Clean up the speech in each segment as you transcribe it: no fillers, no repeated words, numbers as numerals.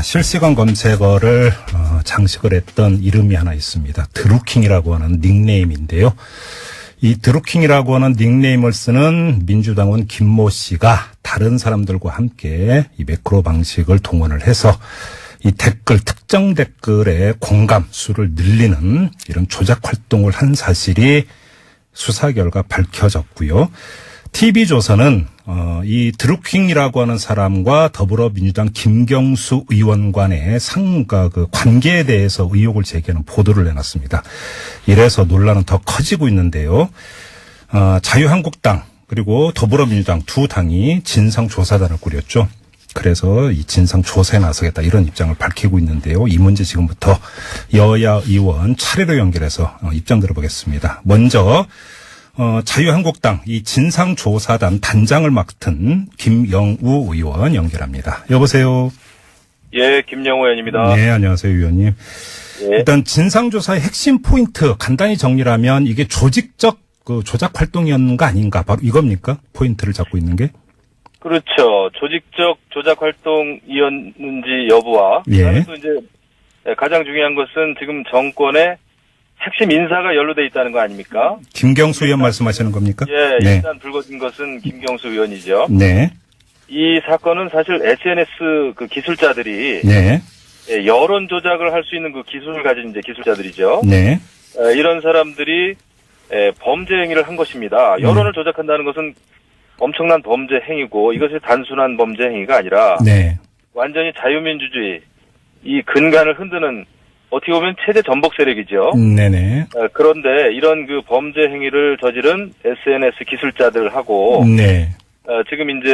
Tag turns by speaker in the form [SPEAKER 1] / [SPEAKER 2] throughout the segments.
[SPEAKER 1] 실시간 검색어를 장식을 했던 이름이 하나 있습니다. 드루킹이라고 하는 닉네임인데요. 이 드루킹이라고 하는 닉네임을 쓰는 민주당원 김모 씨가 다른 사람들과 함께 이 매크로 방식을 동원을 해서 이 댓글, 특정 댓글의 공감 수를 늘리는 이런 조작 활동을 한 사실이 수사 결과 밝혀졌고요. TV조선은 이 드루킹이라고 하는 사람과 더불어민주당 김경수 의원 간의 그 관계에 대해서 의혹을 제기하는 보도를 내놨습니다. 이래서 논란은 더 커지고 있는데요. 자유한국당 그리고 더불어민주당 두 당이 진상조사단을 꾸렸죠. 그래서 이 진상조사에 나서겠다 이런 입장을 밝히고 있는데요. 이 문제 지금부터 여야 의원 차례로 연결해서 입장 들어보겠습니다. 먼저 자유한국당 이 진상조사단 단장을 맡은 김영우 의원 연결합니다. 여보세요.
[SPEAKER 2] 예, 김영우 의원입니다.
[SPEAKER 1] 네, 안녕하세요, 의원님.
[SPEAKER 2] 예.
[SPEAKER 1] 일단 진상조사의 핵심 포인트 간단히 정리를 하면 이게 조직적 그 조작 활동이었는 거 아닌가? 바로 이겁니까? 포인트를 잡고 있는 게?
[SPEAKER 2] 그렇죠. 조직적 조작 활동이었는지 여부와
[SPEAKER 1] 예.
[SPEAKER 2] 또 이제 가장 중요한 것은 지금 정권의 핵심 인사가 연루돼 있다는 거 아닙니까?
[SPEAKER 1] 김경수 의원 말씀하시는 겁니까?
[SPEAKER 2] 예,
[SPEAKER 1] 네.
[SPEAKER 2] 일단 불거진 것은 김경수 의원이죠.
[SPEAKER 1] 네.
[SPEAKER 2] 이 사건은 사실 SNS 그 기술자들이
[SPEAKER 1] 네.
[SPEAKER 2] 여론 조작을 할 수 있는 그 기술을 가진 이제 기술자들이죠.
[SPEAKER 1] 네.
[SPEAKER 2] 이런 사람들이 범죄 행위를 한 것입니다. 여론을 조작한다는 것은 엄청난 범죄 행위고 이것이 단순한 범죄 행위가 아니라
[SPEAKER 1] 네.
[SPEAKER 2] 완전히 자유민주주의 이 근간을 흔드는 어떻게 보면 최대 전복 세력이죠.
[SPEAKER 1] 네네.
[SPEAKER 2] 그런데 이런 그 범죄 행위를 저지른 SNS 기술자들하고
[SPEAKER 1] 네.
[SPEAKER 2] 지금 이제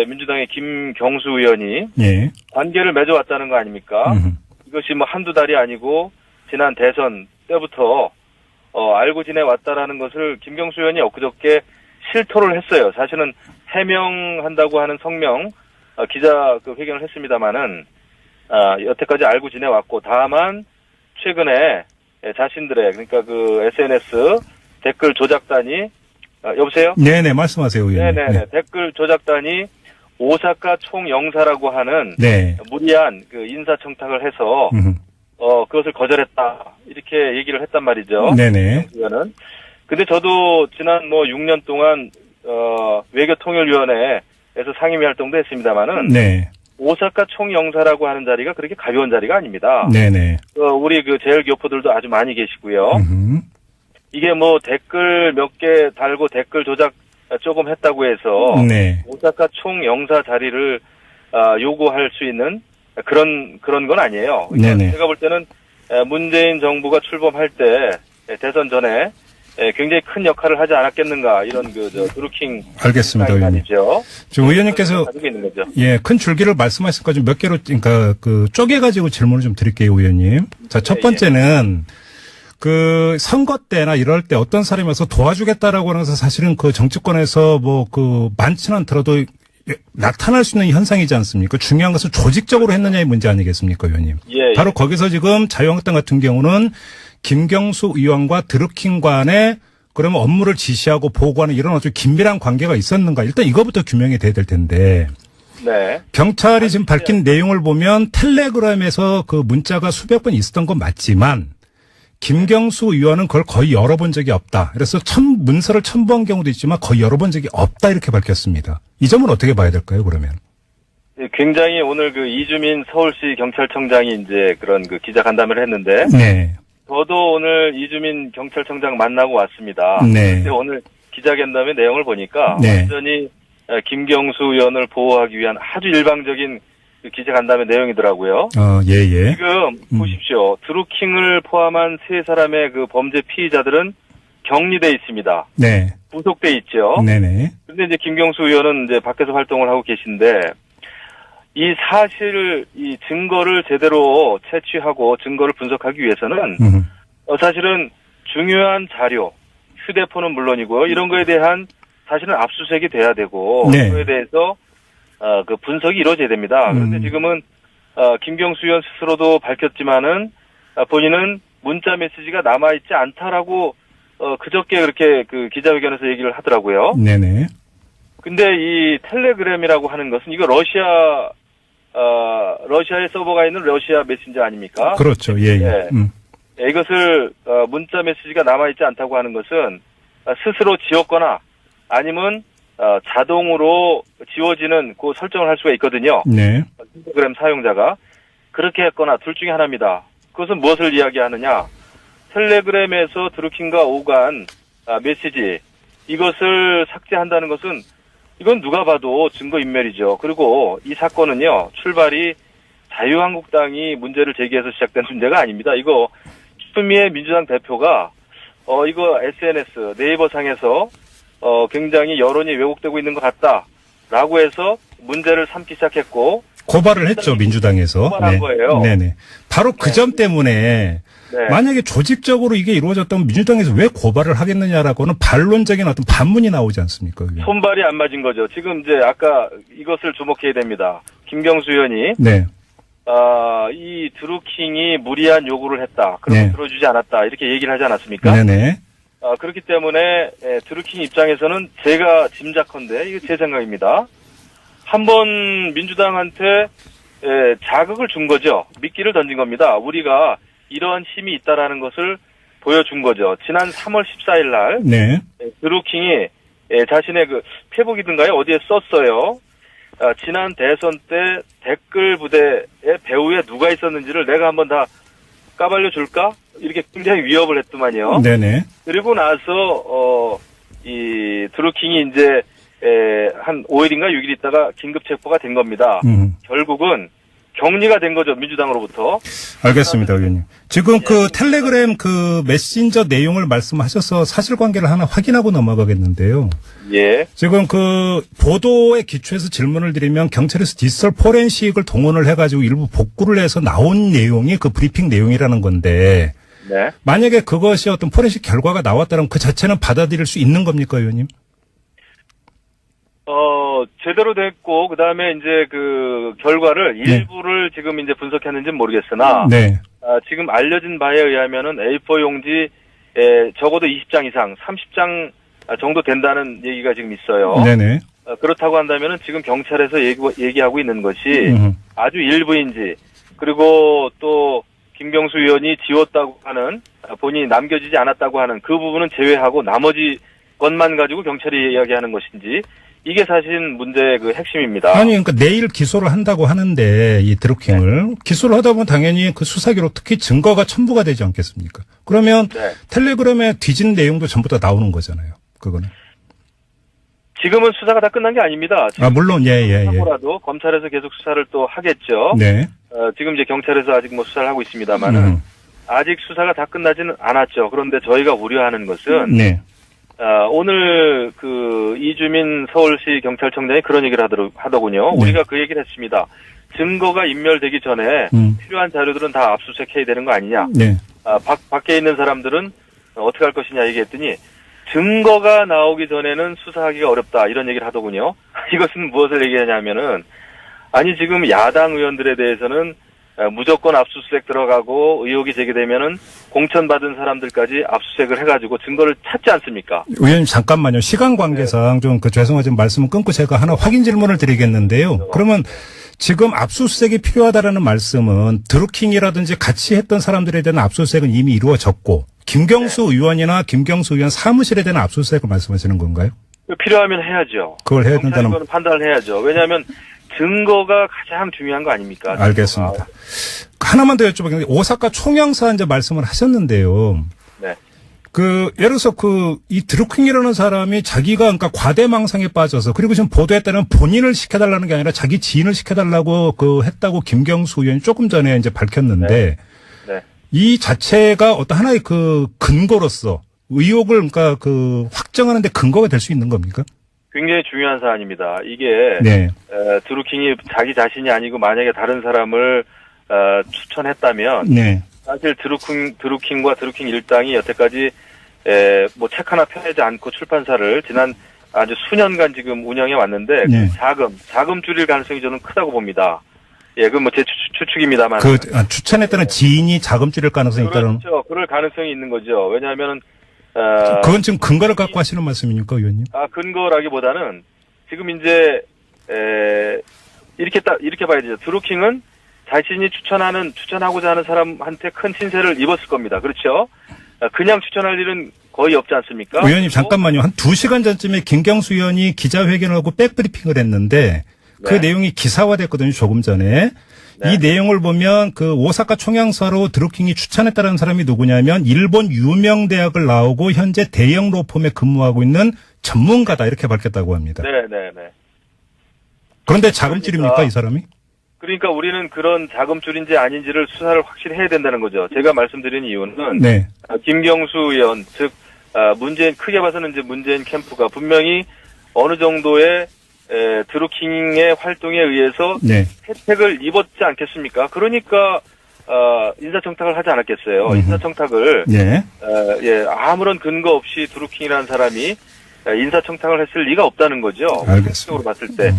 [SPEAKER 2] 민주당의 김경수 의원이
[SPEAKER 1] 예.
[SPEAKER 2] 관계를 맺어왔다는 거 아닙니까? 이것이 뭐 한두 달이 아니고 지난 대선 때부터 알고 지내왔다라는 것을 김경수 의원이 엊그저께 실토를 했어요. 사실은 해명한다고 하는 성명 기자 그 회견을 했습니다마는 여태까지 알고 지내왔고 다만 최근에 자신들의 그러니까 그 SNS 댓글 조작단이 여보세요?
[SPEAKER 1] 네네 말씀하세요, 의원님.
[SPEAKER 2] 네네
[SPEAKER 1] 네.
[SPEAKER 2] 댓글 조작단이 오사카 총영사라고 하는
[SPEAKER 1] 네.
[SPEAKER 2] 무리한 그 인사청탁을 해서 그것을 거절했다 이렇게 얘기를 했단 말이죠.
[SPEAKER 1] 네네.
[SPEAKER 2] 의원은. 근데 저도 지난 뭐 6년 동안 외교통일위원회에서 상임위 활동도 했습니다마는
[SPEAKER 1] 네.
[SPEAKER 2] 오사카 총영사라고 하는 자리가 그렇게 가벼운 자리가 아닙니다.
[SPEAKER 1] 네네.
[SPEAKER 2] 우리 그 제일교포들도 아주 많이 계시고요. 이게 뭐 댓글 몇 개 달고 댓글 조작 조금 했다고 해서
[SPEAKER 1] 네.
[SPEAKER 2] 오사카 총영사 자리를 요구할 수 있는 그런 건 아니에요. 그러니까
[SPEAKER 1] 네네.
[SPEAKER 2] 제가 볼 때는 문재인 정부가 출범할 때 대선 전에 굉장히 큰 역할을 하지 않았겠는가 이런 드루킹
[SPEAKER 1] 알겠습니다, 의원님.
[SPEAKER 2] 아니죠.
[SPEAKER 1] 지금 의원님께서
[SPEAKER 2] 가지고 있는 거죠.
[SPEAKER 1] 예, 큰 줄기를 말씀하실까 좀 몇 개로 그러니까 그 쪼개가지고 질문을 좀 드릴게요, 의원님. 자, 첫 번째는 그 선거 때나 이럴 때 어떤 사람이 와서 도와주겠다라고 하면서 사실은 그 정치권에서 뭐 그 많지는 않더라도 나타날 수 있는 현상이지 않습니까? 중요한 것은 조직적으로 했느냐의 문제 아니겠습니까, 의원님?
[SPEAKER 2] 예.
[SPEAKER 1] 바로 거기서 지금 자유한국당 같은 경우는 김경수 의원과 드루킹 간에 그러면 업무를 지시하고 보고하는 이런 아주 긴밀한 관계가 있었는가? 일단 이거부터 규명이 돼야 될 텐데.
[SPEAKER 2] 네.
[SPEAKER 1] 경찰이 지금 밝힌 내용을 보면 텔레그램에서 그 문자가 수백 번 있었던 건 맞지만 김경수 의원은 그걸 거의 열어본 적이 없다. 그래서 문서를 첨부한 경우도 있지만 거의 열어본 적이 없다 이렇게 밝혔습니다. 이 점은 어떻게 봐야 될까요, 그러면?
[SPEAKER 2] 굉장히 오늘 그 이주민 서울시 경찰청장이 이제 그런 그 기자 간담회를 했는데
[SPEAKER 1] 네.
[SPEAKER 2] 저도 오늘 이주민 경찰청장 만나고 왔습니다.
[SPEAKER 1] 네.
[SPEAKER 2] 근데 오늘 기자간담회 내용을 보니까
[SPEAKER 1] 네.
[SPEAKER 2] 완전히 김경수 의원을 보호하기 위한 아주 일방적인 그 기자간담회 내용이더라고요.
[SPEAKER 1] 예.
[SPEAKER 2] 지금 보십시오. 드루킹을 포함한 세 사람의 그 범죄 피의자들은 격리돼 있습니다.
[SPEAKER 1] 네.
[SPEAKER 2] 구속돼 있죠.
[SPEAKER 1] 네네.
[SPEAKER 2] 근데 이제 김경수 의원은 이제 밖에서 활동을 하고 계신데 이 사실 이 증거를 제대로 채취하고 증거를 분석하기 위해서는 사실은 중요한 자료, 휴대폰은 물론이고요. 이런 거에 대한 사실은 압수수색이 돼야 되고
[SPEAKER 1] 네.
[SPEAKER 2] 그거에 대해서 그 분석이 이루어져야 됩니다. 그런데 지금은 김경수 의원 스스로도 밝혔지만은 본인은 문자 메시지가 남아 있지 않다라고 그저께 그렇게 그 기자회견에서 얘기를 하더라고요.
[SPEAKER 1] 네네.
[SPEAKER 2] 근데 이 텔레그램이라고 하는 것은 이거 러시아 러시아에 서버가 있는 러시아 메신저 아닙니까?
[SPEAKER 1] 그렇죠. 예, 예.
[SPEAKER 2] 예, 이것을 문자 메시지가 남아있지 않다고 하는 것은 스스로 지웠거나 아니면 자동으로 지워지는 그 설정을 할 수가 있거든요.
[SPEAKER 1] 네.
[SPEAKER 2] 텔레그램 사용자가 그렇게 했거나 둘 중에 하나입니다. 그것은 무엇을 이야기하느냐? 텔레그램에서 드루킹과 오간 메시지 이것을 삭제한다는 것은 이건 누가 봐도 증거인멸이죠. 그리고 이 사건은요, 출발이 자유한국당이 문제를 제기해서 시작된 문제가 아닙니다. 이거 추미애 민주당 대표가 이거 SNS 네이버상에서 굉장히 여론이 왜곡되고 있는 것 같다라고 해서 문제를 삼기 시작했고
[SPEAKER 1] 고발을 했죠, 민주당에서.
[SPEAKER 2] 고발한 거예요.
[SPEAKER 1] 네네. 바로 그 점 때문에
[SPEAKER 2] 네.
[SPEAKER 1] 만약에 조직적으로 이게 이루어졌다면 민주당에서 왜 고발을 하겠느냐라고는 반론적인 어떤 반문이 나오지 않습니까? 그게?
[SPEAKER 2] 손발이 안 맞은 거죠. 지금 이제 아까 이것을 주목해야 됩니다. 김경수 의원이
[SPEAKER 1] 네.
[SPEAKER 2] 이 드루킹이 무리한 요구를 했다. 그러면
[SPEAKER 1] 네.
[SPEAKER 2] 들어주지 않았다. 이렇게 얘기를 하지 않았습니까?
[SPEAKER 1] 네네.
[SPEAKER 2] 그렇기 때문에 드루킹 입장에서는 제가 짐작컨대 이거 제 생각입니다. 한번 민주당한테 자극을 준 거죠. 미끼를 던진 겁니다. 우리가 이러한 힘이 있다라는 것을 보여준 거죠. 지난 3월 14일 날
[SPEAKER 1] 네.
[SPEAKER 2] 드루킹이 자신의 그 페북이든가요 어디에 썼어요. 지난 대선 때 댓글 부대의 배후에 누가 있었는지를 내가 한번 다 까발려 줄까? 이렇게 굉장히 위협을 했더만요.
[SPEAKER 1] 네네.
[SPEAKER 2] 그리고 나서 이 드루킹이 이제 한 5일인가 6일 있다가 긴급 체포가 된 겁니다. 결국은 격리가 된 거죠, 민주당으로부터.
[SPEAKER 1] 알겠습니다, 의원님. 지금 그 텔레그램 그 메신저 내용을 말씀하셔서 사실관계를 하나 확인하고 넘어가겠는데요.
[SPEAKER 2] 예.
[SPEAKER 1] 지금 그 보도에 기초해서 질문을 드리면 경찰에서 디지털 포렌식을 동원을 해가지고 일부 복구를 해서 나온 내용이 그 브리핑 내용이라는 건데
[SPEAKER 2] 네.
[SPEAKER 1] 만약에 그것이 어떤 포렌식 결과가 나왔다면 그 자체는 받아들일 수 있는 겁니까, 의원님?
[SPEAKER 2] 제대로 됐고, 그 다음에 이제 그 결과를 일부를 지금 이제 분석했는지는 모르겠으나,
[SPEAKER 1] 네.
[SPEAKER 2] 지금 알려진 바에 의하면은 A4 용지, 적어도 20장 이상, 30장 정도 된다는 얘기가 지금 있어요.
[SPEAKER 1] 네네.
[SPEAKER 2] 그렇다고 한다면은 지금 경찰에서 얘기하고 있는 것이 아주 일부인지, 그리고 또 김경수 의원이 지웠다고 하는, 본인이 남겨지지 않았다고 하는 그 부분은 제외하고 나머지 것만 가지고 경찰이 이야기하는 것인지, 이게 사실 문제의 그 핵심입니다.
[SPEAKER 1] 아니, 그러니까 내일 기소를 한다고 하는데, 이 드루킹을. 기소를 하다 보면 당연히 그 수사기로 특히 증거가 첨부가 되지 않겠습니까? 그러면 텔레그램에 뒤진 내용도 전부 다 나오는 거잖아요. 그거는.
[SPEAKER 2] 지금은 수사가 다 끝난 게 아닙니다.
[SPEAKER 1] 물론, 예.
[SPEAKER 2] 하고라도 검찰에서 계속 수사를 또 하겠죠.
[SPEAKER 1] 네.
[SPEAKER 2] 지금 이제 경찰에서 아직 뭐 수사를 하고 있습니다만은, 아직 수사가 다 끝나지는 않았죠. 그런데 저희가 우려하는 것은,
[SPEAKER 1] 네.
[SPEAKER 2] 오늘 그 이주민 서울시 경찰청장이 그런 얘기를 하더군요.
[SPEAKER 1] 네.
[SPEAKER 2] 우리가 그 얘기를 했습니다. 증거가 인멸되기 전에 필요한 자료들은 다 압수수색해야 되는 거 아니냐.
[SPEAKER 1] 네.
[SPEAKER 2] 밖에 있는 사람들은 어떻게 할 것이냐 얘기했더니 증거가 나오기 전에는 수사하기가 어렵다 이런 얘기를 하더군요. 이것은 무엇을 얘기하냐면은 아니 지금 야당 의원들에 대해서는 무조건 압수수색 들어가고 의혹이 제기되면은 공천받은 사람들까지 압수수색을 해가지고 증거를 찾지 않습니까?
[SPEAKER 1] 의원님 잠깐만요. 시간 관계상 좀 죄송하지만 말씀을 끊고 제가 하나 확인 질문을 드리겠는데요. 그러면 지금 압수수색이 필요하다라는 말씀은 드루킹이라든지 같이 했던 사람들에 대한 압수수색은 이미 이루어졌고 김경수 의원이나 김경수 의원 사무실에 대한 압수수색을 말씀하시는 건가요?
[SPEAKER 2] 필요하면 해야죠.
[SPEAKER 1] 그걸 해야 된다는
[SPEAKER 2] 건 판단을 해야죠. 왜냐하면 증거가 가장 중요한 거 아닙니까?
[SPEAKER 1] 알겠습니다. 하나만 더 여쭤보겠는데 오사카 총영사 이제 말씀을 하셨는데요.
[SPEAKER 2] 네.
[SPEAKER 1] 예를 들어서 이 드루킹이라는 사람이 자기가 그러니까 과대망상에 빠져서 그리고 지금 보도에 따르면 본인을 시켜달라는 게 아니라 자기 지인을 시켜달라고 했다고 김경수 의원이 조금 전에 이제 밝혔는데
[SPEAKER 2] 네.
[SPEAKER 1] 이 자체가 어떤 하나의 그 근거로서 의혹을 그러니까 확정하는데 근거가 될 수 있는 겁니까?
[SPEAKER 2] 굉장히 중요한 사안입니다. 이게
[SPEAKER 1] 네.
[SPEAKER 2] 드루킹이 자기 자신이 아니고 만약에 다른 사람을 추천했다면
[SPEAKER 1] 네.
[SPEAKER 2] 사실 드루킹과 드루킹 일당이 여태까지 뭐 책 하나 펴내지 않고 출판사를 지난 아주 수년간 지금 운영해 왔는데
[SPEAKER 1] 네.
[SPEAKER 2] 자금 줄일 가능성이 저는 크다고 봅니다. 예, 그건 뭐 제 추측입니다만.
[SPEAKER 1] 추천했다는 지인이 자금 줄일 가능성이 있다는.
[SPEAKER 2] 그렇죠. 그럴 가능성이 있는 거죠. 왜냐하면은
[SPEAKER 1] 그건 지금 근거를 갖고 하시는 말씀입니까, 의원님?
[SPEAKER 2] 근거라기보다는 지금 이제 이렇게 봐야 되죠. 드루킹은 자신이 추천하고자 하는 사람한테 큰 신세를 입었을 겁니다. 그렇죠? 그냥 추천할 일은 거의 없지 않습니까?
[SPEAKER 1] 의원님 잠깐만요. 한 2시간 전쯤에 김경수 의원이 기자회견을 하고 백브리핑을 했는데 그
[SPEAKER 2] 네.
[SPEAKER 1] 내용이 기사화됐거든요. 조금 전에.
[SPEAKER 2] 네.
[SPEAKER 1] 이 내용을 보면 그 오사카 총영사로 드루킹이 추천했다는 사람이 누구냐면 일본 유명 대학을 나오고 현재 대형 로펌에 근무하고 있는 전문가다 이렇게 밝혔다고 합니다.
[SPEAKER 2] 네네네.
[SPEAKER 1] 그런데 자금줄입니까
[SPEAKER 2] 그러니까
[SPEAKER 1] 이 사람이?
[SPEAKER 2] 그러니까 우리는 그런 자금줄인지 아닌지를 수사를 확실히 해야 된다는 거죠. 제가 말씀드린 이유는
[SPEAKER 1] 네.
[SPEAKER 2] 김경수 의원, 즉 문재인 크게 봐서는 이제 문재인 캠프가 분명히 어느 정도의 드루킹의 활동에 의해서
[SPEAKER 1] 네.
[SPEAKER 2] 혜택을 입었지 않겠습니까? 그러니까 인사청탁을 하지 않았겠어요. 인사청탁을
[SPEAKER 1] 네.
[SPEAKER 2] 아무런 근거 없이 드루킹이라는 사람이 인사청탁을 했을 리가 없다는 거죠.
[SPEAKER 1] 알겠습니다.
[SPEAKER 2] 상식적으로 봤을 때.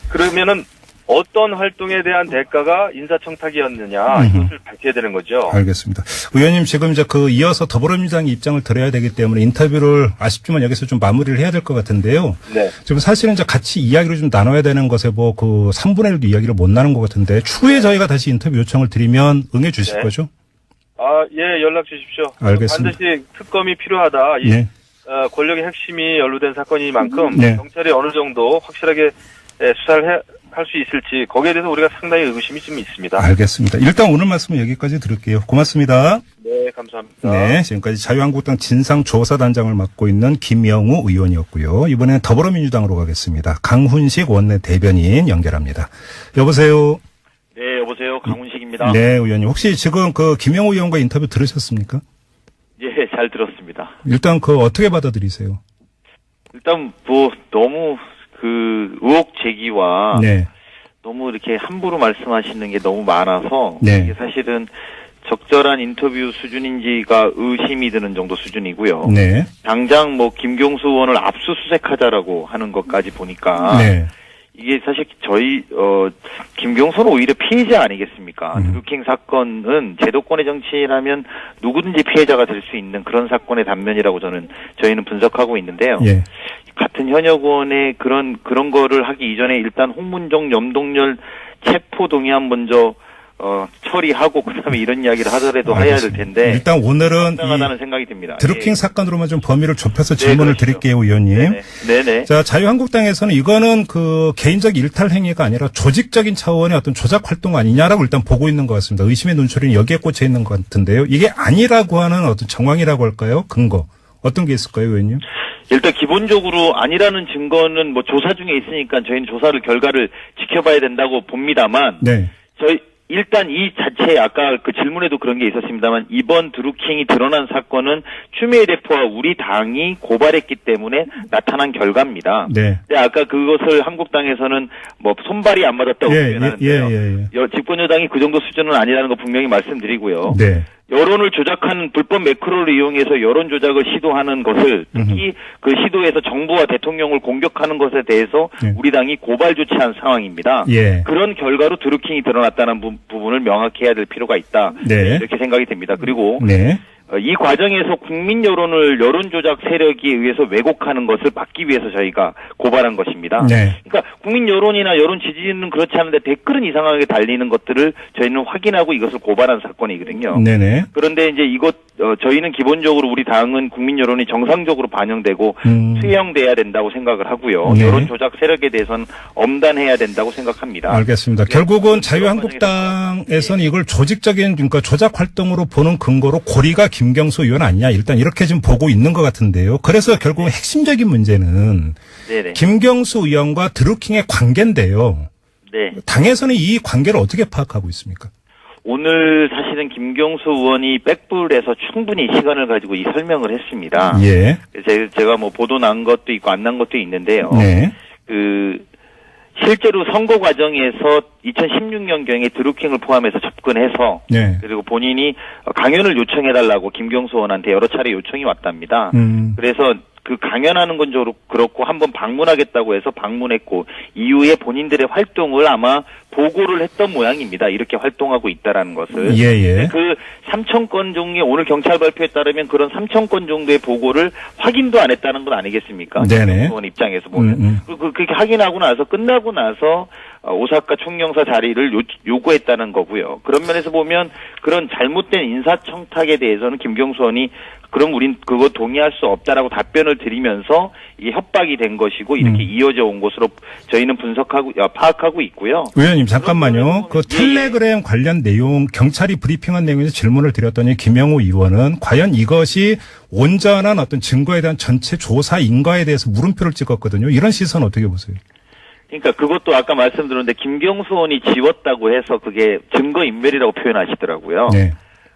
[SPEAKER 2] 그러면은 어떤 활동에 대한 대가가 인사청탁이었느냐 이것을 밝혀야 되는 거죠.
[SPEAKER 1] 알겠습니다. 의원님 지금 이제 이어서 더불어민주당의 입장을 들어야 되기 때문에 인터뷰를 아쉽지만 여기서 좀 마무리를 해야 될 것 같은데요.
[SPEAKER 2] 네.
[SPEAKER 1] 지금 사실은 이제 같이 이야기를 좀 나눠야 되는 것에 3분의 1도 이야기를 못 나눈 것 같은데 추후에 저희가 다시 인터뷰 요청을 드리면 응해 주실
[SPEAKER 2] 네.
[SPEAKER 1] 거죠?
[SPEAKER 2] 예, 연락 주십시오.
[SPEAKER 1] 알겠습니다.
[SPEAKER 2] 반드시 특검이 필요하다.
[SPEAKER 1] 네.
[SPEAKER 2] 권력의 핵심이 연루된 사건이만큼
[SPEAKER 1] 네.
[SPEAKER 2] 경찰이 어느 정도 확실하게 수사를 할 수 있을지 거기에 대해서 우리가 상당히 의구심이 좀 있습니다.
[SPEAKER 1] 알겠습니다. 일단 오늘 말씀은 여기까지 들을게요. 고맙습니다.
[SPEAKER 2] 네, 감사합니다.
[SPEAKER 1] 네, 지금까지 자유한국당 진상조사단장을 맡고 있는 김영우 의원이었고요. 이번에는 더불어민주당으로 가겠습니다. 강훈식 원내 대변인 연결합니다. 여보세요.
[SPEAKER 3] 네, 여보세요. 강훈식입니다.
[SPEAKER 1] 네, 의원님. 혹시 지금 김영우 의원과 인터뷰 들으셨습니까?
[SPEAKER 3] 예, 잘 들었습니다.
[SPEAKER 1] 일단 어떻게 받아들이세요?
[SPEAKER 3] 일단 너무 의혹 제기와
[SPEAKER 1] 네.
[SPEAKER 3] 너무 이렇게 함부로 말씀하시는 게 너무 많아서
[SPEAKER 1] 네.
[SPEAKER 3] 이게 사실은 적절한 인터뷰 수준인지가 의심이 드는 정도 수준이고요.
[SPEAKER 1] 네.
[SPEAKER 3] 당장 김경수 의원을 압수수색하자라고 하는 것까지 보니까
[SPEAKER 1] 네.
[SPEAKER 3] 이게 사실 김경수는 오히려 피해자 아니겠습니까? 드루킹 사건은 제도권의 정치라면 누구든지 피해자가 될 수 있는 그런 사건의 단면이라고 저희는 분석하고 있는데요.
[SPEAKER 1] 예.
[SPEAKER 3] 같은 현역원의 그런 거를 하기 이전에 일단 홍문종, 염동열 체포 동의안 먼저 처리하고 그다음에 이런 이야기를 하더라도 해야 될 텐데
[SPEAKER 1] 일단 오늘은
[SPEAKER 3] 합당하다는 생각이 듭니다.
[SPEAKER 1] 드루킹
[SPEAKER 3] 예.
[SPEAKER 1] 사건으로만 좀 범위를 좁혀서 질문을
[SPEAKER 3] 그렇죠.
[SPEAKER 1] 드릴게요, 의원님.
[SPEAKER 3] 네네.
[SPEAKER 1] 자, 자유한국당에서는 이거는 개인적 일탈 행위가 아니라 조직적인 차원의 어떤 조작 활동 아니냐라고 일단 보고 있는 것 같습니다. 의심의 눈초리는 여기에 꽂혀 있는 것 같은데요. 이게 아니라고 하는 어떤 정황이라고 할까요? 근거. 어떤 게 있을까요, 의원님?
[SPEAKER 3] 일단 기본적으로 아니라는 증거는 조사 중에 있으니까 저희는 조사를 결과를 지켜봐야 된다고 봅니다만
[SPEAKER 1] 네.
[SPEAKER 3] 일단 이 자체 아까 질문에도 그런 게 있었습니다만 이번 드루킹이 드러난 사건은 추미애 대표와 우리 당이 고발했기 때문에 나타난 결과입니다.
[SPEAKER 1] 네.
[SPEAKER 3] 근데 아까 그것을 한국당에서는 손발이 안 맞았다고 표현하는데요. 집권 여당이 그 정도 수준은 아니라는 거 분명히 말씀드리고요.
[SPEAKER 1] 네.
[SPEAKER 3] 여론을 조작하는 불법 매크로를 이용해서 여론 조작을 시도하는 것을 특히 그 시도에서 정부와 대통령을 공격하는 것에 대해서
[SPEAKER 1] 네.
[SPEAKER 3] 우리 당이 고발 조치한 상황입니다.
[SPEAKER 1] 예.
[SPEAKER 3] 그런 결과로 드루킹이 드러났다는 부분을 명확히 해야 될 필요가 있다.
[SPEAKER 1] 네.
[SPEAKER 3] 이렇게 생각이 됩니다. 그리고
[SPEAKER 1] 네.
[SPEAKER 3] 이 과정에서 국민 여론을 여론 조작 세력에 의해서 왜곡하는 것을 막기 위해서 저희가 고발한 것입니다.
[SPEAKER 1] 네.
[SPEAKER 3] 그러니까 국민 여론이나 여론 지지는 그렇지 않은데 댓글은 이상하게 달리는 것들을 저희는 확인하고 이것을 고발한 사건이거든요.
[SPEAKER 1] 네네.
[SPEAKER 3] 그런데 이제 저희는 기본적으로 우리 당은 국민 여론이 정상적으로 반영되고 수용돼야 된다고 생각을 하고요.
[SPEAKER 1] 네.
[SPEAKER 3] 여론 조작 세력에 대해서는 엄단해야 된다고 생각합니다.
[SPEAKER 1] 알겠습니다. 결국은 자유한국당에서는 이걸 조직적인 그러니까 조작 활동으로 보는 근거로 고리가 김경수 의원 아니냐 일단 이렇게 좀 보고 있는 것 같은데요. 그래서 결국 핵심적인 문제는
[SPEAKER 3] 네네.
[SPEAKER 1] 김경수 의원과 드루킹의 관계인데요.
[SPEAKER 3] 네.
[SPEAKER 1] 당에서는 이 관계를 어떻게 파악하고 있습니까?
[SPEAKER 3] 오늘 사실은 김경수 의원이 백불에서 충분히 시간을 가지고 이 설명을 했습니다.
[SPEAKER 1] 예.
[SPEAKER 3] 제가 보도 난 것도 있고 안 난 것도 있는데요.
[SPEAKER 1] 네.
[SPEAKER 3] 실제로 선거 과정에서 2016년경에 드루킹을 포함해서 접근해서
[SPEAKER 1] 네.
[SPEAKER 3] 그리고 본인이 강연을 요청해달라고 김경수 의원한테 여러 차례 요청이 왔답니다. 그래서 강연하는 건 그렇고 한번 방문하겠다고 해서 방문했고 이후에 본인들의 활동을 아마 보고를 했던 모양입니다. 이렇게 활동하고 있다라는 것을.
[SPEAKER 1] 예예.
[SPEAKER 3] 그 3,000건 종류의 오늘 경찰 발표에 따르면 그런 3,000건 정도의 보고를 확인도 안 했다는 건 아니겠습니까?
[SPEAKER 1] 네네.
[SPEAKER 3] 의원 입장에서 보면. 그리고 그렇게 확인하고 나서 끝나고 나서 오사카 총영사 자리를 요구했다는 거고요. 그런 면에서 보면 그런 잘못된 인사청탁에 대해서는 김경수 의원이 그럼 우린 그거 동의할 수 없다라고 답변을 드리면서 이게 협박이 된 것이고 이렇게 이어져 온 것으로 저희는 파악하고 있고요.
[SPEAKER 1] 의원님 잠깐만요. 그 텔레그램 관련 내용 경찰이 브리핑한 내용에서 질문을 드렸더니 김영우 의원은 과연 이것이 온전한 어떤 증거에 대한 전체 조사인가에 대해서 물음표를 찍었거든요. 이런 시선 어떻게 보세요?
[SPEAKER 3] 그러니까 그것도 아까 말씀드렸는데 김경수 의원이 지웠다고 해서 그게 증거인멸이라고 표현하시더라고요.
[SPEAKER 1] 네.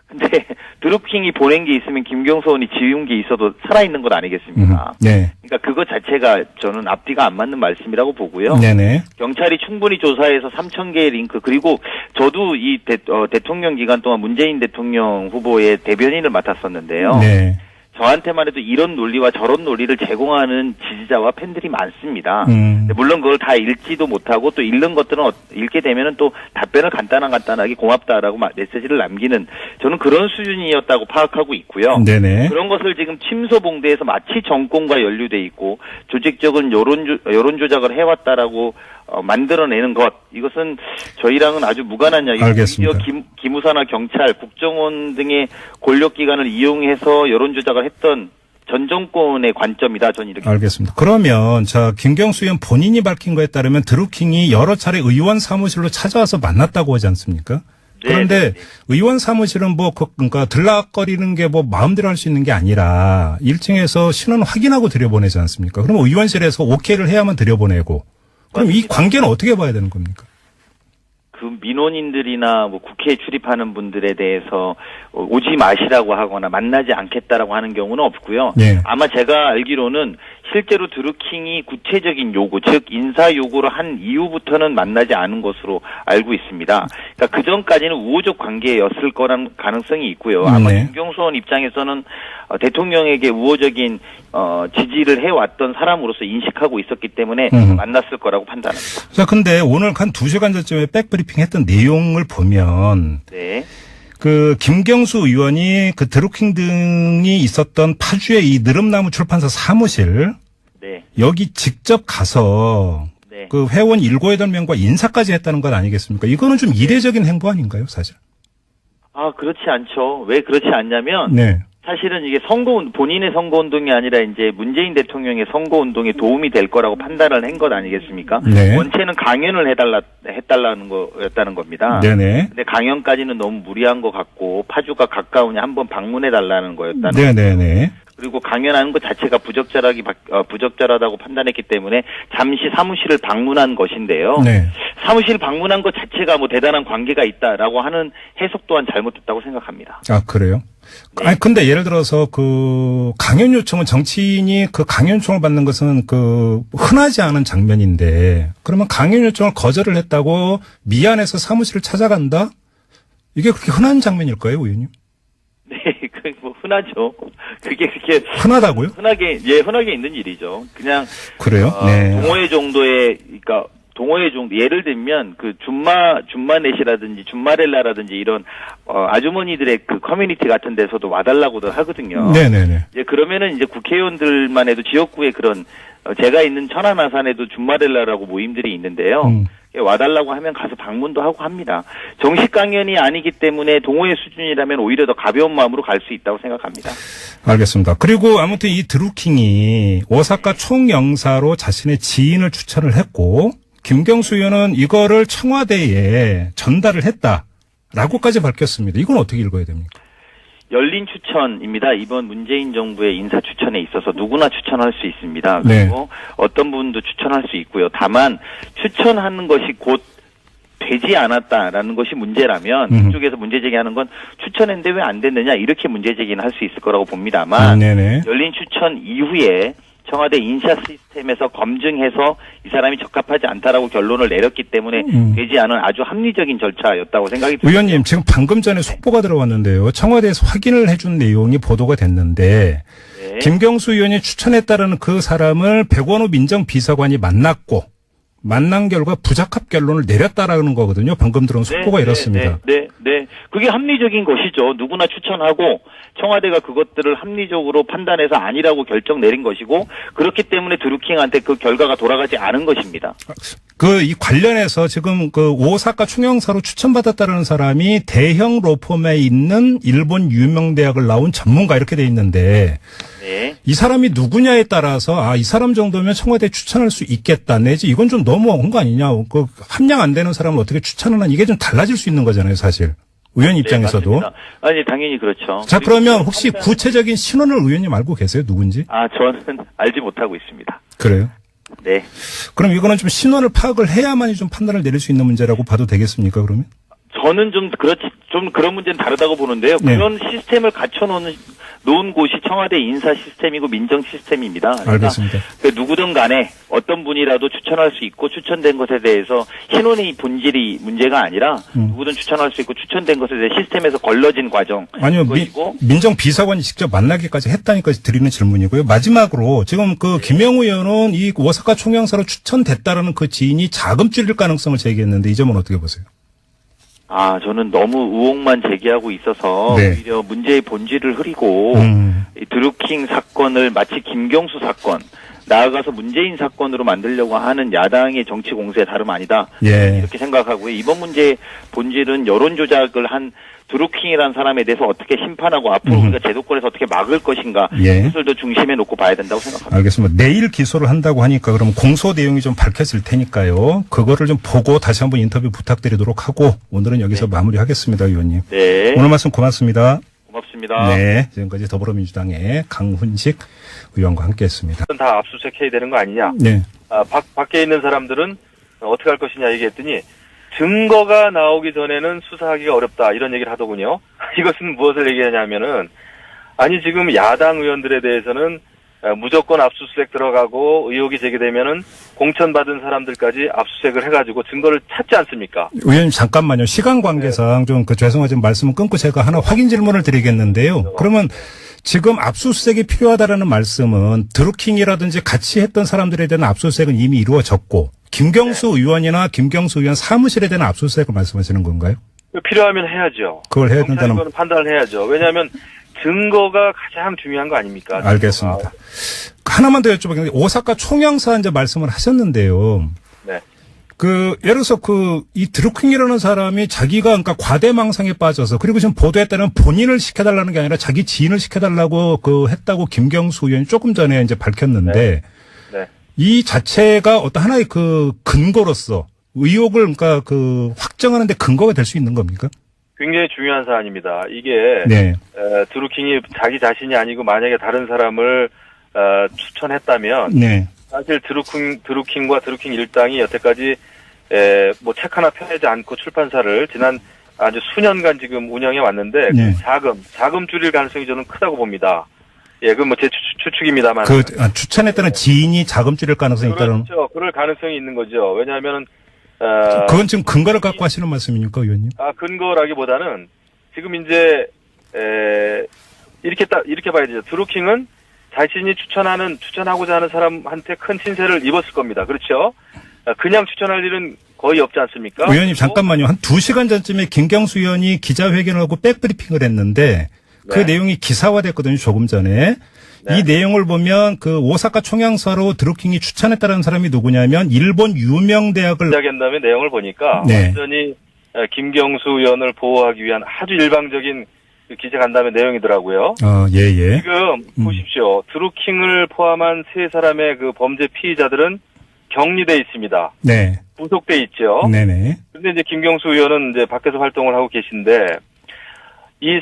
[SPEAKER 3] 근데 드루킹이 보낸 게 있으면 김경수 의원이 지운 게 있어도 살아있는 것 아니겠습니까?
[SPEAKER 1] 네.
[SPEAKER 3] 그러니까 그거 자체가 저는 앞뒤가 안 맞는 말씀이라고 보고요.
[SPEAKER 1] 네네.
[SPEAKER 3] 경찰이 충분히 조사해서 3,000개의 링크 그리고 저도 이 대통령 기간 동안 문재인 대통령 후보의 대변인을 맡았었는데요.
[SPEAKER 1] 네.
[SPEAKER 3] 저한테만 해도 이런 논리와 저런 논리를 제공하는 지지자와 팬들이 많습니다. 물론 그걸 다 읽지도 못하고 또 읽는 것들은 읽게 되면은 또 답변을 간단하게 고맙다라고 메시지를 남기는 저는 그런 수준이었다고 파악하고 있고요.
[SPEAKER 1] 네네.
[SPEAKER 3] 그런 것을 지금 침소봉대에서 마치 정권과 연루돼 있고 조직적인 여론 조작을 해왔다라고 만들어내는 것 이것은 저희랑은 아주 무관한 이야기고
[SPEAKER 1] 알겠습니다.
[SPEAKER 3] 기무사나 경찰, 국정원 등의 권력기관을 이용해서 여론 조작을 했던 전 정권의 관점이다. 저는 이렇게
[SPEAKER 1] 알겠습니다. 그러면 자 김경수 의원 본인이 밝힌 거에 따르면 드루킹이 여러 차례 의원 사무실로 찾아와서 만났다고 하지 않습니까? 그런데 의원 사무실은 그러니까 들락거리는 게 마음대로 할 수 있는 게 아니라 1층에서 신원 확인하고 들여보내지 않습니까? 그럼 의원실에서 오케이를 해야만 들여보내고 그럼 맞습니다. 이 관계는 어떻게 봐야 되는 겁니까?
[SPEAKER 3] 그 민원인들이나 국회에 출입하는 분들에 대해서 오지 마시라고 하거나 만나지 않겠다라고 하는 경우는 없고요.
[SPEAKER 1] 네.
[SPEAKER 3] 아마 제가 알기로는 실제로 드루킹이 구체적인 요구, 즉 인사 요구를 한 이후부터는 만나지 않은 것으로 알고 있습니다. 그러니까 그 전까지는 우호적 관계였을 거란 가능성이 있고요. 아마 김경수 의원 입장에서는 대통령에게 우호적인 지지를 해왔던 사람으로서 인식하고 있었기 때문에 만났을 거라고 판단합니다.
[SPEAKER 1] 자, 근데 오늘 한 2시간 전쯤에 백브리핑 했던 내용을 보면
[SPEAKER 3] 네.
[SPEAKER 1] 그 김경수 의원이 그 드루킹 등이 있었던 파주의 이 느릅나무 출판사 사무실
[SPEAKER 3] 네.
[SPEAKER 1] 여기 직접 가서
[SPEAKER 3] 네.
[SPEAKER 1] 그 회원 7, 8명과 인사까지 했다는 것 아니겠습니까? 이거는 좀 이례적인 행보 아닌가요, 사실?
[SPEAKER 3] 아, 그렇지 않죠. 왜 그렇지 않냐면
[SPEAKER 1] 네.
[SPEAKER 3] 사실은 이게 본인의 선거운동이 아니라 이제 문재인 대통령의 선거운동에 도움이 될 거라고 판단을 한 것 아니겠습니까?
[SPEAKER 1] 네.
[SPEAKER 3] 원체는 강연을 해달라는 거였다는 겁니다.
[SPEAKER 1] 네네.
[SPEAKER 3] 근데 강연까지는 너무 무리한 것 같고 파주가 가까우니 한번 방문해달라는 거였다는
[SPEAKER 1] 네네네.
[SPEAKER 3] 그리고 강연하는 것 자체가 부적절하다고 판단했기 때문에 잠시 사무실을 방문한 것인데요.
[SPEAKER 1] 네.
[SPEAKER 3] 사무실 방문한 것 자체가 대단한 관계가 있다라고 하는 해석 또한 잘못됐다고 생각합니다.
[SPEAKER 1] 아, 그래요? 네. 아니, 근데 예를 들어서 그 강연 요청은 정치인이 그 강연 요청을 받는 것은 그 흔하지 않은 장면인데 그러면 강연 요청을 거절을 했다고 미안해서 사무실을 찾아간다? 이게 그렇게 흔한 장면일까요, 의원님?
[SPEAKER 3] 네, 흔하죠. 그게 그렇게
[SPEAKER 1] 흔하다고요?
[SPEAKER 3] 흔하게 있는 일이죠. 그냥
[SPEAKER 1] 그래요? 네.
[SPEAKER 3] 동호회 정도의 그러니까 동호회 정도 예를 들면 그 줌마넷이라든지 줌마렐라라든지 이런 아주머니들의 그 커뮤니티 같은 데서도 와달라고들 하거든요.
[SPEAKER 1] 네네네.
[SPEAKER 3] 이제 그러면은 이제 국회의원들만 해도 지역구에 그런 제가 있는 천안 아산에도 줌마렐라라고 모임들이 있는데요. 와달라고 하면 가서 방문도 하고 합니다. 정식 강연이 아니기 때문에 동호회 수준이라면 오히려 더 가벼운 마음으로 갈 수 있다고 생각합니다.
[SPEAKER 1] 알겠습니다. 그리고 아무튼 이 드루킹이 오사카 총영사로 자신의 지인을 추천을 했고 김경수 의원은 이거를 청와대에 전달을 했다라고까지 밝혔습니다. 이건 어떻게 읽어야 됩니까?
[SPEAKER 3] 열린 추천입니다. 이번 문재인 정부의 인사 추천에 있어서 누구나 추천할 수 있습니다.
[SPEAKER 1] 네.
[SPEAKER 3] 그리고 어떤 분도 추천할 수 있고요. 다만 추천하는 것이 곧 되지 않았다라는 것이 문제라면 그쪽에서 문제 제기하는 건 추천했는데 왜 안 됐느냐 이렇게 문제 제기는 할 수 있을 거라고 봅니다만 열린 추천 이후에 청와대 인사 시스템에서 검증해서 이 사람이 적합하지 않다라고 결론을 내렸기 때문에 되지 않은 아주 합리적인 절차였다고 생각이 듭니다.
[SPEAKER 1] 의원님, 지금 방금 전에 속보가 들어왔는데요. 청와대에서 확인을 해준 내용이 보도가 됐는데 김경수 의원이 추천했다라는 그 사람을 백원호 민정비서관이 만났고 만난 결과 부적합 결론을 내렸다라는 거거든요. 방금 들은 속보가 이렇습니다.
[SPEAKER 3] 네. 그게 합리적인 것이죠. 누구나 추천하고 청와대가 그것들을 합리적으로 판단해서 아니라고 결정 내린 것이고 그렇기 때문에 드루킹한테 그 결과가 돌아가지 않은 것입니다.
[SPEAKER 1] 이 관련해서 지금 오사카 총영사로 추천받았다는 사람이 대형 로펌에 있는 일본 유명 대학을 나온 전문가 이렇게 돼 있는데
[SPEAKER 3] 네.
[SPEAKER 1] 이 사람이 누구냐에 따라서 이 사람 정도면 청와대 추천할 수 있겠다 내지 이건 좀 너무한 거 아니냐. 함량 안 되는 사람을 어떻게 추천을 하는 이게 좀 달라질 수 있는 거잖아요, 사실. 의원 입장에서도.
[SPEAKER 3] 맞습니다. 아니 당연히 그렇죠.
[SPEAKER 1] 자, 그러면 혹시 구체적인 신원을 의원님 알고 계세요? 누군지?
[SPEAKER 3] 저는 알지 못하고 있습니다.
[SPEAKER 1] 그래요?
[SPEAKER 3] 네.
[SPEAKER 1] 그럼 이거는 좀 신원을 파악을 해야만이 좀 판단을 내릴 수 있는 문제라고 봐도 되겠습니까, 그러면?
[SPEAKER 3] 저는 좀 그런 문제는 다르다고 보는데요.
[SPEAKER 1] 네.
[SPEAKER 3] 그런 시스템을 놓은 곳이 청와대 인사 시스템이고 민정 시스템입니다. 그러니까
[SPEAKER 1] 알겠습니다.
[SPEAKER 3] 누구든 간에 어떤 분이라도 추천할 수 있고 추천된 것에 대해서 신원의 본질이 문제가 아니라 누구든 추천할 수 있고 추천된 것에 대해 시스템에서 걸러진 과정.
[SPEAKER 1] 아니요, 민정 비서관이 직접 만나기까지 했다니까 드리는 질문이고요. 마지막으로 지금 김영우 의원은 이 오사카 총영사로 추천됐다라는 그 지인이 자금 줄일 가능성을 제기했는데 이 점은 어떻게 보세요?
[SPEAKER 3] 저는 너무 의혹만 제기하고 있어서
[SPEAKER 1] 네.
[SPEAKER 3] 오히려 문제의 본질을 흐리고 이 드루킹 사건을 마치 김경수 사건 나아가서 문재인 사건으로 만들려고 하는 야당의 정치 공세에 다름 아니다.
[SPEAKER 1] 예.
[SPEAKER 3] 이렇게 생각하고요. 이번 문제의 본질은 여론 조작을 한 드루킹이라는 사람에 대해서 어떻게 심판하고 앞으로 우리가 제도권에서 어떻게 막을 것인가
[SPEAKER 1] 예.
[SPEAKER 3] 이것을 더 중심에 놓고 봐야 된다고 생각합니다.
[SPEAKER 1] 알겠습니다. 내일 기소를 한다고 하니까 그럼 공소 내용이 좀 밝혀질 테니까요. 그거를 좀 보고 다시 한번 인터뷰 부탁드리도록 하고 오늘은 여기서 마무리하겠습니다, 의원님.
[SPEAKER 3] 네.
[SPEAKER 1] 오늘 말씀 고맙습니다.
[SPEAKER 3] 고맙습니다.
[SPEAKER 1] 네, 지금까지 더불어민주당의 강훈식 의원과 함께했습니다.
[SPEAKER 2] 다 압수수색해야 되는 거 아니냐.
[SPEAKER 1] 네.
[SPEAKER 2] 밖에 있는 사람들은 어떻게 할 것이냐 얘기했더니 증거가 나오기 전에는 수사하기가 어렵다 이런 얘기를 하더군요. 이것은 무엇을 얘기하냐면은 지금 야당 의원들에 대해서는 무조건 압수수색 들어가고 의혹이 제기되면은 공천받은 사람들까지 압수수색을 해가지고 증거를 찾지 않습니까?
[SPEAKER 1] 의원님 잠깐만요. 시간 관계상 좀 죄송하지만 말씀을 끊고 제가 하나 확인 질문을 드리겠는데요. 그러면 지금 압수수색이 필요하다라는 말씀은 드루킹이라든지 같이 했던 사람들에 대한 압수수색은 이미 이루어졌고 김경수 의원이나 김경수 의원 사무실에 대한 압수수색을 말씀하시는 건가요?
[SPEAKER 2] 필요하면 해야죠.
[SPEAKER 1] 그걸 해야 된다는
[SPEAKER 2] 경찰은 판단을 해야죠. 왜냐하면 증거가 가장 중요한 거 아닙니까?
[SPEAKER 1] 알겠습니다. 하나만 더 여쭤보겠는데 오사카 총영사 이제 말씀을 하셨는데요.
[SPEAKER 2] 네.
[SPEAKER 1] 예를 들어서 이 드루킹이라는 사람이 자기가 그러니까 과대망상에 빠져서 그리고 지금 보도에 따르면 본인을 시켜달라는 게 아니라 자기 지인을 시켜달라고 했다고 김경수 의원이 조금 전에 이제 밝혔는데
[SPEAKER 2] 네.
[SPEAKER 1] 이 자체가 어떤 하나의 근거로서 의혹을 그러니까 확정하는데 근거가 될 수 있는 겁니까?
[SPEAKER 2] 굉장히 중요한 사안입니다. 이게
[SPEAKER 1] 네.
[SPEAKER 2] 드루킹이 자기 자신이 아니고 만약에 다른 사람을 추천했다면
[SPEAKER 1] 네.
[SPEAKER 2] 사실 드루킹과 드루킹 일당이 여태까지 책 하나 펴내지 않고 출판사를 지난 아주 수년간 지금 운영해 왔는데
[SPEAKER 1] 네.
[SPEAKER 2] 자금 줄일 가능성이 저는 크다고 봅니다. 예, 그건 제 추측입니다만.
[SPEAKER 1] 추천했다는 지인이 자금 줄일 가능성이 있다는.
[SPEAKER 2] 그렇죠. 그럴 가능성이 있는 거죠. 왜냐하면은
[SPEAKER 1] 그건 지금 근거를 갖고 하시는 말씀입니까, 의원님?
[SPEAKER 2] 근거라기보다는 지금 이제 이렇게 봐야 되죠. 드루킹은 자신이 추천하고자 하는 사람한테 큰 신세를 입었을 겁니다. 그렇죠? 그냥 추천할 일은 거의 없지 않습니까?
[SPEAKER 1] 의원님 잠깐만요. 한 2시간 전쯤에 김경수 의원이 기자회견을 하고 백브리핑을 했는데 그
[SPEAKER 2] 네.
[SPEAKER 1] 내용이 기사화됐거든요. 조금 전에.
[SPEAKER 2] 네.
[SPEAKER 1] 이 내용을 보면 오사카 총영사로 드루킹이 추천했다는 사람이 누구냐면 일본 유명 대학을
[SPEAKER 2] 기자회견 내용을 보니까
[SPEAKER 1] 네.
[SPEAKER 2] 완전히 김경수 의원을 보호하기 위한 아주 일방적인 기자간담회 내용이더라고요.
[SPEAKER 1] 예.
[SPEAKER 2] 지금 보십시오. 드루킹을 포함한 3사람의 범죄 피의자들은 격리돼 있습니다.
[SPEAKER 1] 네.
[SPEAKER 2] 구속돼 있죠.
[SPEAKER 1] 네네.
[SPEAKER 2] 그런데 이제 김경수 의원은 이제 밖에서 활동을 하고 계신데 이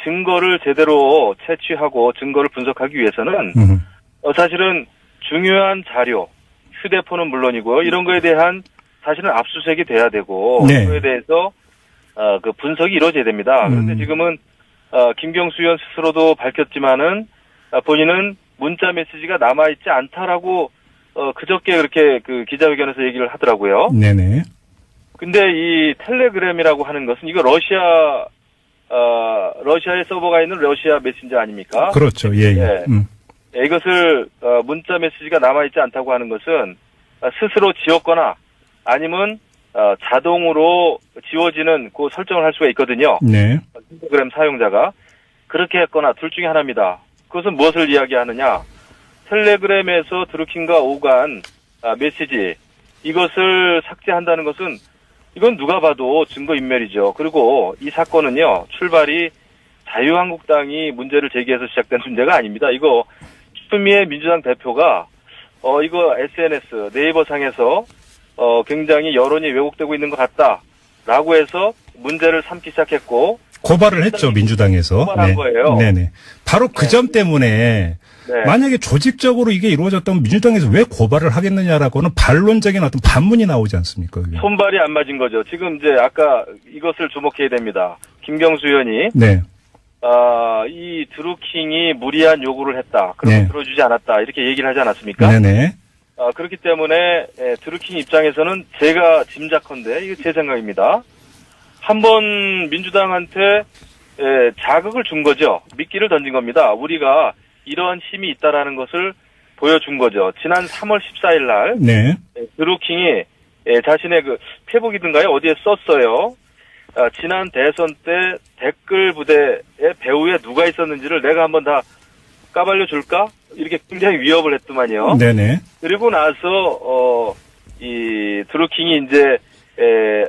[SPEAKER 2] 증거를 제대로 채취하고 증거를 분석하기 위해서는 사실은 중요한 자료, 휴대폰은 물론이고요. 이런 거에 대한 사실은 압수수색이 돼야 되고
[SPEAKER 1] 네.
[SPEAKER 2] 그거에 대해서 분석이 이루어져야 됩니다. 그런데 지금은 김경수 의원 스스로도 밝혔지만은 본인은 문자 메시지가 남아있지 않다라고 그저께 그렇게 기자회견에서 얘기를 하더라고요.
[SPEAKER 1] 네네.
[SPEAKER 2] 근데 이 텔레그램이라고 하는 것은 이거 러시아에 서버가 있는 러시아 메신저 아닙니까?
[SPEAKER 1] 그렇죠. 예.
[SPEAKER 2] 이것을 문자 메시지가 남아있지 않다고 하는 것은 스스로 지웠거나 아니면 자동으로 지워지는 그 설정을 할 수가 있거든요.
[SPEAKER 1] 네.
[SPEAKER 2] 텔레그램 사용자가 그렇게 했거나 둘 중에 하나입니다. 그것은 무엇을 이야기하느냐? 텔레그램에서 드루킹과 오간 메시지 이것을 삭제한다는 것은 이건 누가 봐도 증거인멸이죠. 그리고 이 사건은요, 출발이 자유한국당이 문제를 제기해서 시작된 문제가 아닙니다. 이거 추미애 민주당 대표가 이거 SNS 네이버상에서 굉장히 여론이 왜곡되고 있는 것 같다라고 해서 문제를 삼기 시작했고
[SPEAKER 1] 고발을 했죠, 민주당에서.
[SPEAKER 2] 고발한 거예요.
[SPEAKER 1] 네네. 바로 그 점 때문에
[SPEAKER 2] 네.
[SPEAKER 1] 만약에 조직적으로 이게 이루어졌다면 민주당에서 왜 고발을 하겠느냐라고는 반론적인 어떤 반문이 나오지 않습니까? 그게?
[SPEAKER 2] 손발이 안 맞은 거죠. 지금 이제 아까 이것을 주목해야 됩니다. 김경수 의원이
[SPEAKER 1] 네.
[SPEAKER 2] 이 드루킹이 무리한 요구를 했다. 그러면
[SPEAKER 1] 네.
[SPEAKER 2] 들어주지 않았다. 이렇게 얘기를 하지 않았습니까?
[SPEAKER 1] 네네.
[SPEAKER 2] 그렇기 때문에 드루킹 입장에서는 제가 짐작컨대 이거 제 생각입니다. 한번 민주당한테 자극을 준 거죠. 미끼를 던진 겁니다. 우리가 이러한 힘이 있다라는 것을 보여준 거죠. 지난 3월 14일 날
[SPEAKER 1] 네.
[SPEAKER 2] 드루킹이 자신의 그 페북이든가요 어디에 썼어요. 지난 대선 때 댓글 부대의 배후에 누가 있었는지를 내가 한번 다 까발려 줄까? 이렇게 굉장히 위협을 했더만요.
[SPEAKER 1] 네네.
[SPEAKER 2] 그리고 나서 이 드루킹이 이제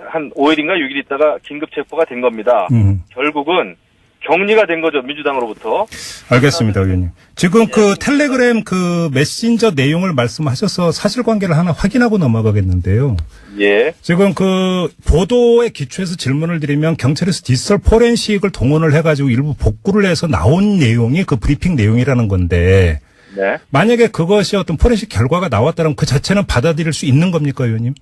[SPEAKER 2] 한 5일인가 6일 있다가 긴급 체포가 된 겁니다. 결국은 격리가 된 거죠, 민주당으로부터.
[SPEAKER 1] 알겠습니다, 의원님. 지금 그 텔레그램 그 메신저 내용을 말씀하셔서 사실관계를 하나 확인하고 넘어가겠는데요.
[SPEAKER 2] 예.
[SPEAKER 1] 지금 그 보도에 기초해서 질문을 드리면 경찰에서 디지털 포렌식을 동원을 해가지고 일부 복구를 해서 나온 내용이 그 브리핑 내용이라는 건데
[SPEAKER 2] 네.
[SPEAKER 1] 만약에 그것이 어떤 포렌식 결과가 나왔다면 그 자체는 받아들일 수 있는 겁니까, 의원님?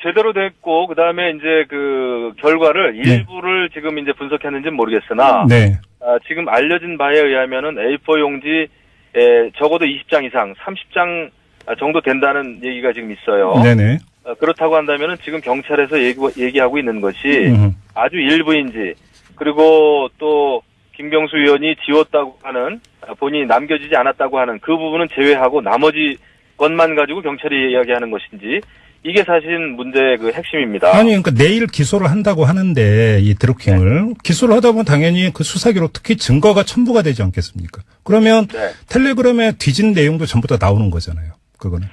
[SPEAKER 2] 제대로 됐고, 그 다음에 이제 그 결과를 일부를 지금 이제 분석했는지는 모르겠으나,
[SPEAKER 1] 네.
[SPEAKER 2] 지금 알려진 바에 의하면은 A4 용지, 적어도 20장 이상, 30장 정도 된다는 얘기가 지금 있어요.
[SPEAKER 1] 네네.
[SPEAKER 2] 그렇다고 한다면은 지금 경찰에서 얘기하고 있는 것이 아주 일부인지, 그리고 또 김경수 의원이 지웠다고 하는, 본인이 남겨지지 않았다고 하는 그 부분은 제외하고 나머지 것만 가지고 경찰이 이야기하는 것인지, 이게 사실 문제의 그 핵심입니다.
[SPEAKER 1] 아니, 그러니까 내일 기소를 한다고 하는데 이 드루킹을 기소를 하다 보면 당연히 그 수사기록 특히 증거가 첨부가 되지 않겠습니까? 그러면 텔레그램에 뒤진 내용도 전부 다 나오는 거잖아요. 그거는.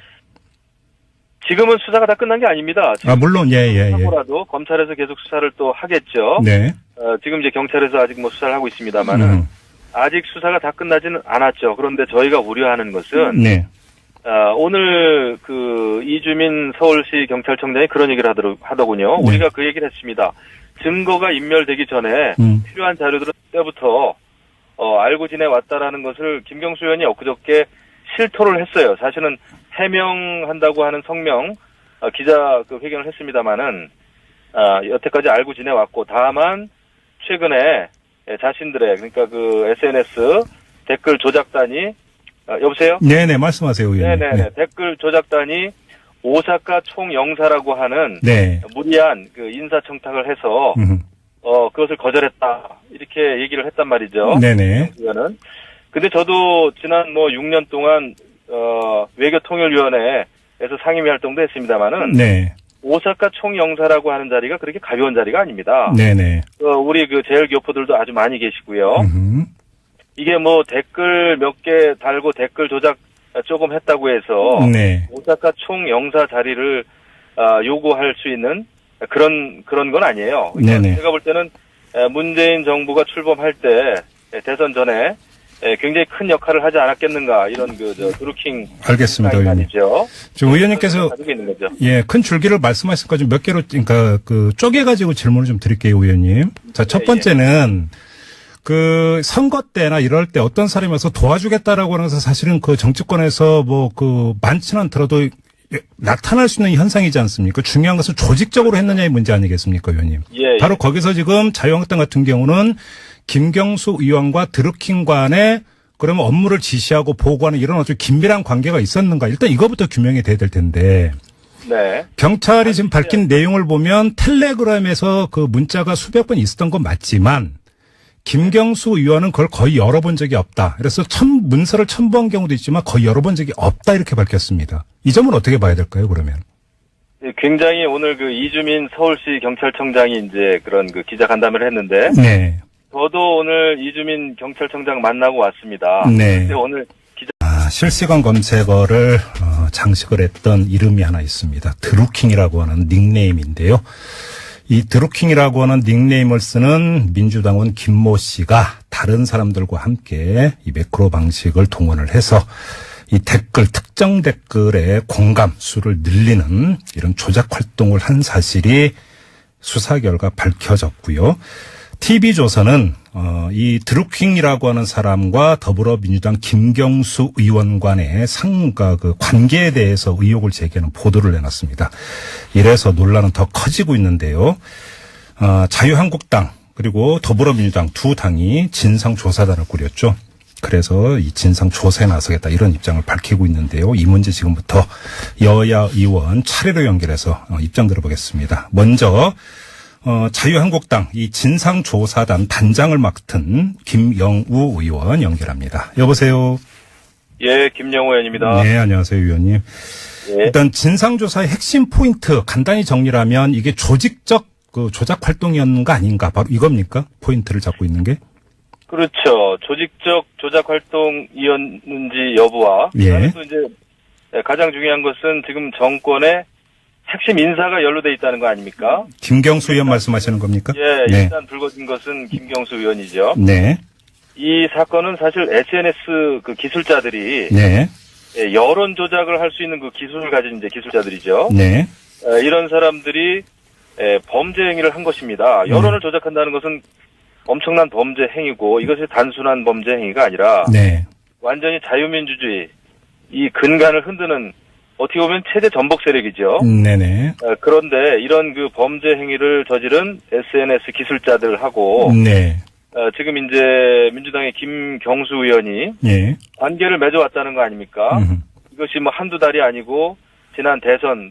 [SPEAKER 2] 지금은 수사가 다 끝난 게 아닙니다.
[SPEAKER 1] 물론 예.
[SPEAKER 2] 하고라도 검찰에서 계속 수사를 또 하겠죠.
[SPEAKER 1] 네.
[SPEAKER 2] 지금 이제 경찰에서 아직 뭐 수사를 하고 있습니다만은 아직 수사가 다 끝나지는 않았죠. 그런데 저희가 우려하는 것은
[SPEAKER 1] 네.
[SPEAKER 2] 오늘 그 이주민 서울시 경찰청장이 그런 얘기를 하더군요.
[SPEAKER 1] 네.
[SPEAKER 2] 우리가 그 얘기를 했습니다. 증거가 인멸되기 전에 필요한 자료들은 때부터 알고 지내왔다라는 것을 김경수 의원이 엊그저께 실토를 했어요. 사실은 해명한다고 하는 성명 기자 그 회견을 했습니다마는 여태까지 알고 지내왔고 다만 최근에 자신들의 그러니까 그 SNS 댓글 조작단이 여보세요?
[SPEAKER 1] 네네, 말씀하세요, 의원님.
[SPEAKER 2] 네네. 네. 댓글 조작단이 오사카 총영사라고 하는
[SPEAKER 1] 네.
[SPEAKER 2] 무리한 그 인사청탁을 해서 그것을 거절했다 이렇게 얘기를 했단 말이죠.
[SPEAKER 1] 네네.
[SPEAKER 2] 근데 저도 지난 뭐 6년 동안 외교통일위원회에서 상임위 활동도 했습니다만은
[SPEAKER 1] 네.
[SPEAKER 2] 오사카 총영사라고 하는 자리가 그렇게 가벼운 자리가 아닙니다.
[SPEAKER 1] 네네.
[SPEAKER 2] 우리 그 제일교포들도 아주 많이 계시고요. 이게 뭐 댓글 몇 개 달고 댓글 조작 조금 했다고 해서
[SPEAKER 1] 네.
[SPEAKER 2] 오사카 총영사 자리를 요구할 수 있는 그런 건 아니에요.
[SPEAKER 1] 네네.
[SPEAKER 2] 제가 볼 때는 문재인 정부가 출범할 때 대선 전에 굉장히 큰 역할을 하지 않았겠는가 이런 그 드루킹
[SPEAKER 1] 알겠습니다, 의원님. 지금 의원님께서
[SPEAKER 2] 가지고 있는 거죠.
[SPEAKER 1] 예, 큰 줄기를 말씀하시니까 좀 몇 개로 그러니까 그 쪼개가지고 질문을 좀 드릴게요, 의원님. 자, 첫 번째는 그 선거 때나 이럴 때 어떤 사람이 와서 도와주겠다라고 하는 것은 사실은 그 정치권에서 뭐 그 많지는 않더라도 나타날 수 있는 현상이지 않습니까? 중요한 것은 조직적으로 했느냐의 문제 아니겠습니까, 의원님?
[SPEAKER 2] 예.
[SPEAKER 1] 바로 거기서 지금 자유한국당 같은 경우는 김경수 의원과 드루킹 간에 그러면 업무를 지시하고 보고하는 이런 아주 긴밀한 관계가 있었는가? 일단 이거부터 규명이 돼야 될 텐데.
[SPEAKER 2] 네.
[SPEAKER 1] 경찰이 지금 밝힌 내용을 보면 텔레그램에서 그 문자가 수백 번 있었던 건 맞지만 김경수 의원은 그걸 거의 열어본 적이 없다. 그래서 문서를 첨부한 경우도 있지만 거의 열어본 적이 없다 이렇게 밝혔습니다. 이 점은 어떻게 봐야 될까요, 그러면?
[SPEAKER 2] 굉장히 오늘 그 이주민 서울시 경찰청장이 이제 그런 그 기자 간담회를 했는데,
[SPEAKER 1] 네.
[SPEAKER 2] 저도 오늘 이주민 경찰청장 만나고 왔습니다.
[SPEAKER 1] 네.
[SPEAKER 2] 근데 오늘
[SPEAKER 1] 실시간 검색어를 장식을 했던 이름이 하나 있습니다. 드루킹이라고 하는 닉네임인데요. 이 드루킹이라고 하는 닉네임을 쓰는 민주당원 김모 씨가 다른 사람들과 함께 이 매크로 방식을 동원을 해서 이 특정 댓글의 공감 수를 늘리는 이런 조작 활동을 한 사실이 수사 결과 밝혀졌고요. TV조선은 이 드루킹이라고 하는 사람과 더불어민주당 김경수 의원 간의 그 관계에 대해서 의혹을 제기하는 보도를 내놨습니다. 이래서 논란은 더 커지고 있는데요. 자유한국당 그리고 더불어민주당 두 당이 진상조사단을 꾸렸죠. 그래서 이 진상조사에 나서겠다 이런 입장을 밝히고 있는데요. 이 문제 지금부터 여야 의원 차례로 연결해서 입장 들어보겠습니다. 먼저 자유한국당 이 진상조사단 단장을 맡은 김영우 의원 연결합니다. 여보세요.
[SPEAKER 2] 예, 김영우 의원입니다.
[SPEAKER 1] 네, 안녕하세요, 의원님.
[SPEAKER 2] 예.
[SPEAKER 1] 일단 진상조사의 핵심 포인트 간단히 정리하면 이게 조직적 그 조작 활동이었는 거 아닌가? 바로 이겁니까? 포인트를 잡고 있는 게?
[SPEAKER 2] 그렇죠. 조직적 조작 활동이었는지 여부와
[SPEAKER 1] 예.
[SPEAKER 2] 그다음에 또 이제 가장 중요한 것은 지금 정권의 핵심 인사가 연루돼 있다는 거 아닙니까?
[SPEAKER 1] 김경수 의원 말씀하시는 겁니까?
[SPEAKER 2] 예,
[SPEAKER 1] 네.
[SPEAKER 2] 일단 불거진 것은 김경수 의원이죠.
[SPEAKER 1] 네.
[SPEAKER 2] 이 사건은 사실 SNS 그 기술자들이
[SPEAKER 1] 네.
[SPEAKER 2] 여론 조작을 할 수 있는 그 기술을 가진 이제 기술자들이죠.
[SPEAKER 1] 네.
[SPEAKER 2] 이런 사람들이 범죄 행위를 한 것입니다. 여론을 조작한다는 것은 엄청난 범죄 행위고 이것이 단순한 범죄 행위가 아니라
[SPEAKER 1] 네.
[SPEAKER 2] 완전히 자유민주주의 이 근간을 흔드는 어떻게 보면 최대 전복 세력이죠.
[SPEAKER 1] 네네.
[SPEAKER 2] 그런데 이런 그 범죄 행위를 저지른 SNS 기술자들하고
[SPEAKER 1] 네.
[SPEAKER 2] 지금 이제 민주당의 김경수 의원이
[SPEAKER 1] 예.
[SPEAKER 2] 관계를 맺어왔다는 거 아닙니까? 이것이 뭐 한두 달이 아니고 지난 대선